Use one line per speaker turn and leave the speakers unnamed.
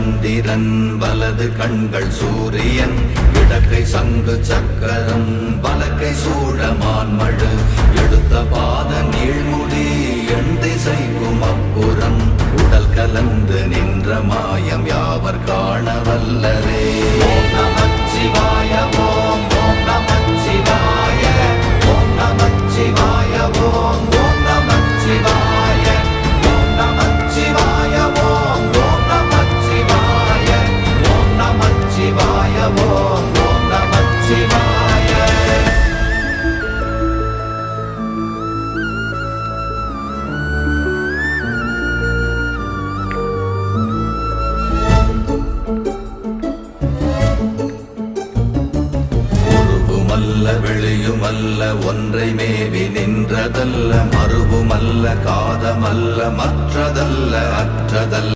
சந்திரன் வலது கண்கள் சூரியன் இடக்கை சங்கு சக்கரம் வலக்கை சூழமான்மழு எடுத்த பாத நீழ்முடி எண் திசைக்கும் அப்புறம் உடல் கலந்து நின்ற மாயம் யாவர் காண வல்லரே. ஓம் நமச்சிவாய ஓம் ஓம் நமச்சிவாய ஓம் நமச்சிவாய ஓம் ஓம் நமச்சிவாய ஓம் நமச்சிவாய ஓம் ஓம் நமச்சிவாய ஓம் நமச்சிவாய ஓம் ஓம் நமச்சிவாய. வெளியுமல்ல ஒன்றை மேவி நின்றதல்ல மறுவுமல்ல காதமல்ல மற்றதல்ல அற்றதல்ல